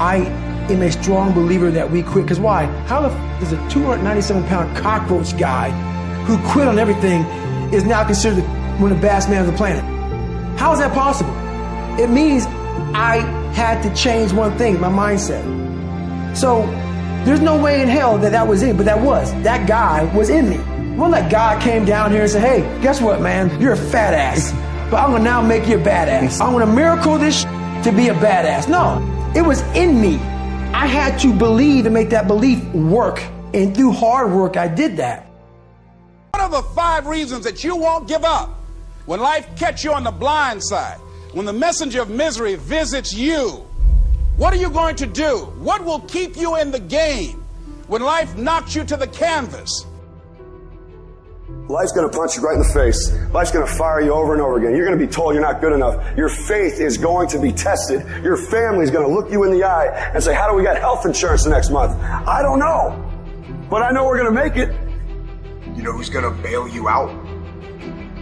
I am a strong believer that we quit. Because why? How the does a 297-pound cockroach guy who quit on everything is now considered one of the baddest men of the planet? How is that possible? It means I had to change one thing, my mindset. So there's no way in hell that was it, but that guy was in me. It wasn't like God came down here and said, hey, guess what, man? You're a fat ass, but I'm gonna now make you a badass. I'm gonna miracle this to be a badass. No, it was in me. I had to believe and make that belief work. And through hard work, I did that. What are the 5 reasons that you won't give up when life catches you on the blind side? When the messenger of misery visits you, what are you going to do? What will keep you in the game when life knocks you to the canvas? Life's going to punch you right in the face. Life's going to fire you over and over again. You're going to be told you're not good enough. Your faith is going to be tested. Your family's going to look you in the eye and say, how do we get health insurance the next month? I don't know, but I know we're going to make it. You know who's going to bail you out?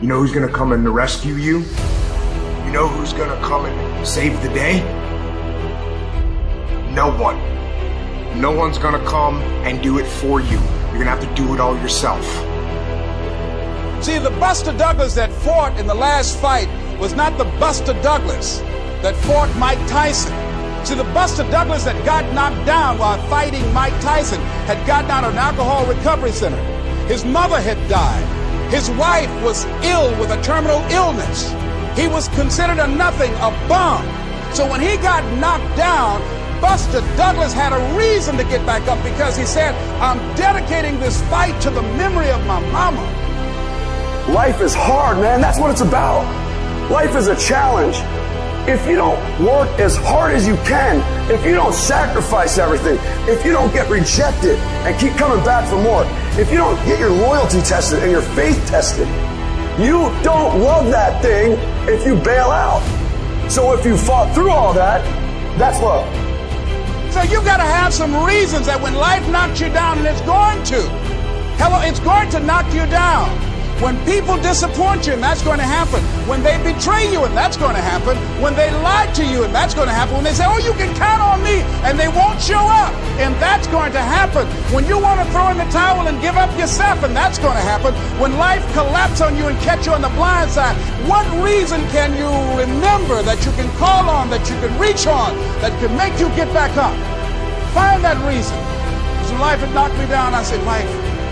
You know who's going to come and rescue you? You know who's going to come and save the day? No one. No one's going to come and do it for you. You're going to have to do it all yourself. See, the Buster Douglas that fought in the last fight was not the Buster Douglas that fought Mike Tyson. See, the Buster Douglas that got knocked down while fighting Mike Tyson had gotten out of an alcohol recovery center. His mother had died. His wife was ill with a terminal illness. He was considered a nothing, a bum. So when he got knocked down, Buster Douglas had a reason to get back up because he said, I'm dedicating this fight to the memory of my mama. Life is hard, man. That's what it's about. Life is a challenge. If you don't work as hard as you can, if you don't sacrifice everything, if you don't get rejected and keep coming back for more, if you don't get your loyalty tested and your faith tested, you don't love that thing if you bail out. So if you fought through all that, that's love. So you've got to have some reasons that when life knocks you down, and it's going to. Hello, it's going to knock you down. When people disappoint you, and that's going to happen. When they betray you, and that's going to happen. When they lie to you, and that's going to happen. When they say, oh, you can count on me, and they won't show up, and that's going to happen. When you want to throw in the towel and give up yourself, and that's going to happen. When life collapses on you and catch you on the blind side, what reason can you remember that you can call on, that you can reach on, that can make you get back up? Find that reason. Because when life had knocked me down, I said, life,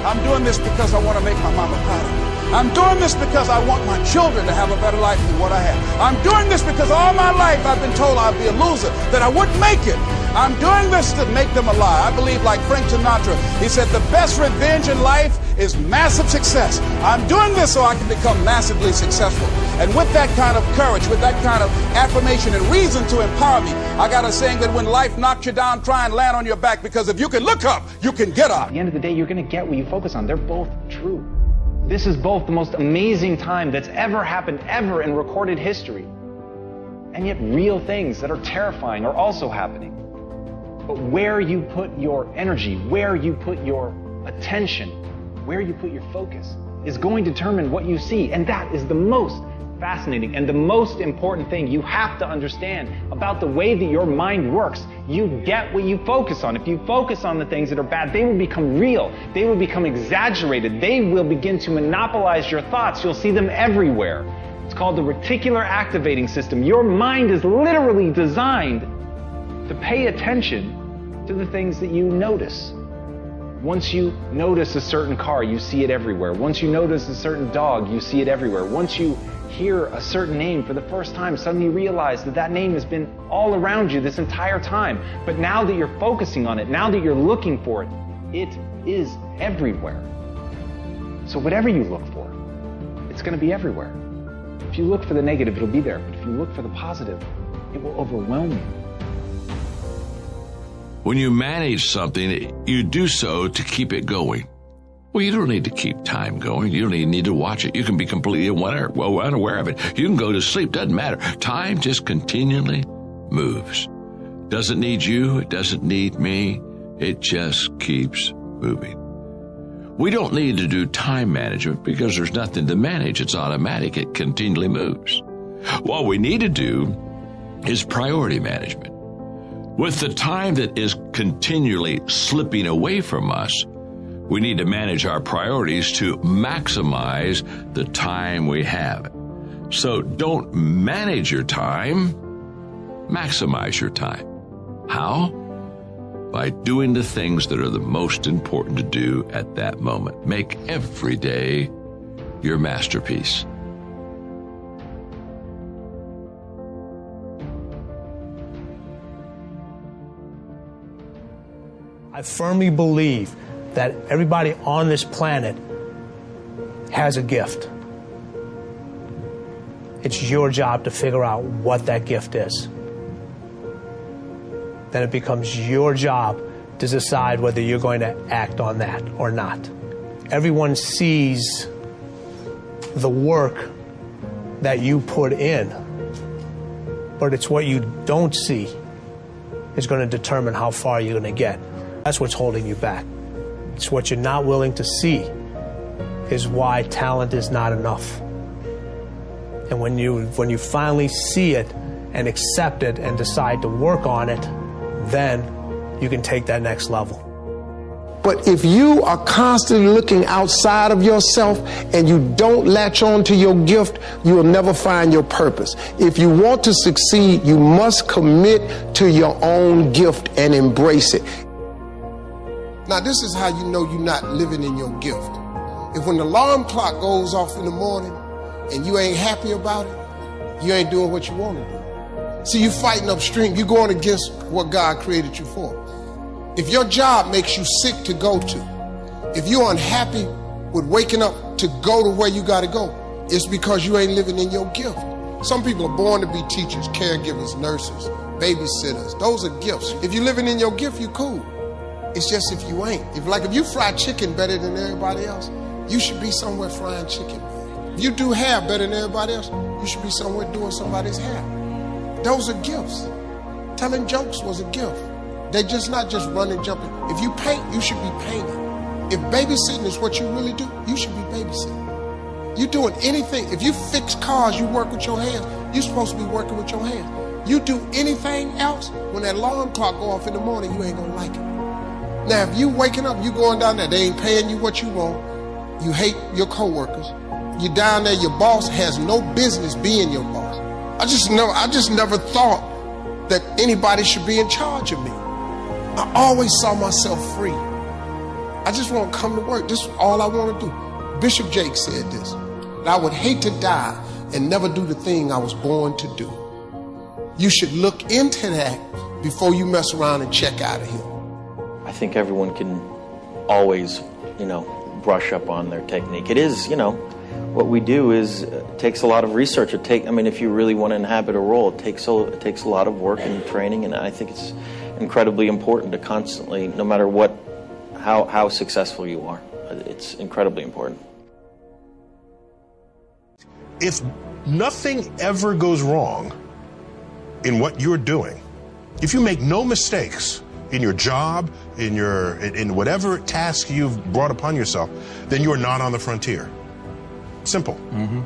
I'm doing this because I want to make my mama proud of me. I'm doing this because I want my children to have a better life than what I have. I'm doing this because all my life I've been told I'd be a loser, that I wouldn't make it. I'm doing this to make them a lie. I believe, like Frank Sinatra, he said the best revenge in life is massive success. I'm doing this so I can become massively successful. And with that kind of courage, with that kind of affirmation and reason to empower me, I got a saying that when life knocks you down, try and land on your back, because if you can look up, you can get up. At the end of the day, you're going to get what you focus on. They're both true. This is both the most amazing time that's ever happened, ever in recorded history. And yet real things that are terrifying are also happening. But where you put your energy, where you put your attention, where you put your focus is going to determine what you see. And that is the most fascinating and the most important thing you have to understand about the way that your mind works. You get what you focus on. If you focus on the things that are bad, they will become real. They will become exaggerated. They will begin to monopolize your thoughts. You'll see them everywhere. It's called the reticular activating system. Your mind is literally designed to pay attention to the things that you notice. Once you notice a certain car, you see it everywhere. Once you notice a certain dog, you see it everywhere. Once you hear a certain name for the first time, suddenly you realize that that name has been all around you this entire time. But now that you're focusing on it, now that you're looking for it, it is everywhere. So whatever you look for, it's going to be everywhere. If you look for the negative, it'll be there. But if you look for the positive, it will overwhelm you. When you manage something, you do so to keep it going. Well, you don't need to keep time going. You don't even need to watch it. You can be completely unaware of it. You can go to sleep. Doesn't matter. Time just continually moves. Doesn't need you. It doesn't need me. It just keeps moving. We don't need to do time management because there's nothing to manage. It's automatic. It continually moves. What we need to do is priority management. With the time that is continually slipping away from us, we need to manage our priorities to maximize the time we have. So don't manage your time, maximize your time. How? By doing the things that are the most important to do at that moment. Make every day your masterpiece. I firmly believe that everybody on this planet has a gift. It's your job to figure out what that gift is. Then it becomes your job to decide whether you're going to act on that or not. Everyone sees the work that you put in, but it's what you don't see is going to determine how far you're going to get. That's what's holding you back. It's what you're not willing to see is why talent is not enough. And when you finally see it and accept it and decide to work on it, then you can take that next level. But if you are constantly looking outside of yourself and you don't latch on to your gift, you will never find your purpose. If you want to succeed, you must commit to your own gift and embrace it. Now, this is how you know you're not living in your gift. If when the alarm clock goes off in the morning and you ain't happy about it, you ain't doing what you want to do. See, you fighting upstream. You're going against what God created you for. If your job makes you sick to go to, if you're unhappy with waking up to go to where you got to go, it's because you ain't living in your gift. Some people are born to be teachers, caregivers, nurses, babysitters. Those are gifts. If you're living in your gift, you're cool. It's just if you ain't. If you fry chicken better than everybody else, you should be somewhere frying chicken. If you do hair better than everybody else, you should be somewhere doing somebody's hair. Those are gifts. Telling jokes was a gift. They're just not just running, jumping. If you paint, you should be painting. If babysitting is what you really do, you should be babysitting. You're doing anything. If you fix cars, you work with your hands. You're supposed to be working with your hands. You do anything else, when that alarm clock go off in the morning, you ain't gonna like it. Now, if you waking up, you going down there, they ain't paying you what you want. You hate your coworkers. You down there, your boss has no business being your boss. I just never thought that anybody should be in charge of me. I always saw myself free. I just want to come to work. This is all I want to do. Bishop Jake said this, that I would hate to die and never do the thing I was born to do. You should look into that before you mess around and check out of here. I think everyone can always, brush up on their technique. It is, what we do is takes a lot of research. If you really want to inhabit a role, it takes a lot of work and training, and I think it's incredibly important to constantly, no matter how successful you are, it's incredibly important. If nothing ever goes wrong in what you're doing, if you make no mistakes in your job, in whatever task you've brought upon yourself, then you're not on the frontier. Simple. Mm-hmm.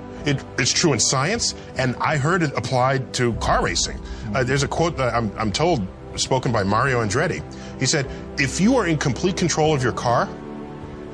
It's true in science, and I heard it applied to car racing. There's a quote that I'm told, spoken by Mario Andretti. He said, if you are in complete control of your car,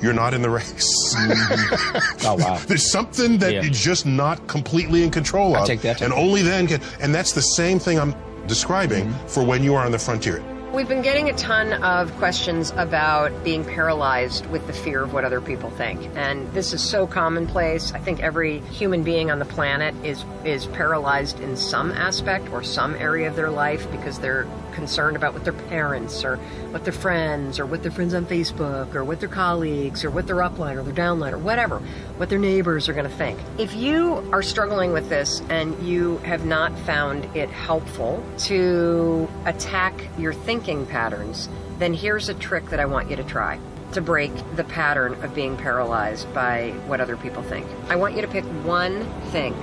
you're not in the race. Mm-hmm. Oh, wow. There's something that you're just not completely in control of. Take that. And only then and that's the same thing I'm describing for when you are on the frontier. We've been getting a ton of questions about being paralyzed with the fear of what other people think. And this is so commonplace. I think every human being on the planet is paralyzed in some aspect or some area of their life because they're concerned about what their parents or what their friends or what their friends on Facebook or what their colleagues or what their upline or their downline or whatever, what their neighbors are going to think. If you are struggling with this and you have not found it helpful to attack your thinking patterns, then here's a trick that I want you to try to break the pattern of being paralyzed by what other people think. I want you to pick one thing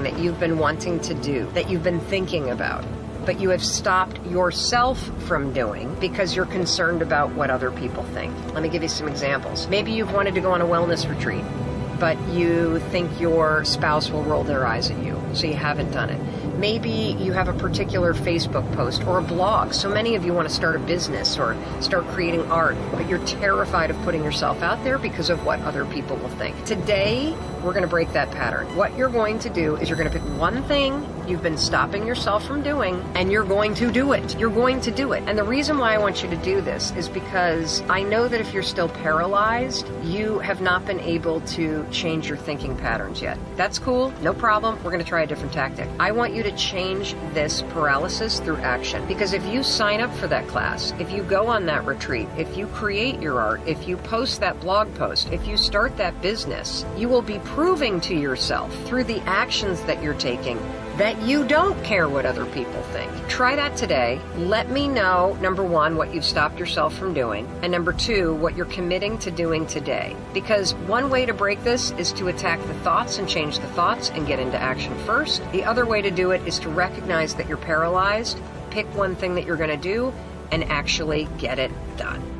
that you've been wanting to do, that you've been thinking about, but you have stopped yourself from doing because you're concerned about what other people think. Let me give you some examples. Maybe you've wanted to go on a wellness retreat, but you think your spouse will roll their eyes at you, so you haven't done it. Maybe you have a particular Facebook post or a blog. So many of you want to start a business or start creating art, but you're terrified of putting yourself out there because of what other people will think. Today, we're going to break that pattern. What you're going to do is you're going to pick one thing you've been stopping yourself from doing, and you're going to do it. You're going to do it. And the reason why I want you to do this is because I know that if you're still paralyzed, you have not been able to change your thinking patterns yet. That's cool. No problem. We're going to try a different tactic. I want you to change this paralysis through action. Because if you sign up for that class, if you go on that retreat, if you create your art, if you post that blog post, if you start that business, you will be proving to yourself through the actions that you're taking that you don't care what other people think. Try that today. Let me know, number one, what you've stopped yourself from doing, and number two, what you're committing to doing today. Because one way to break this is to attack the thoughts and change the thoughts and get into action first. The other way to do it is to recognize that you're paralyzed, pick one thing that you're going to do, and actually get it done.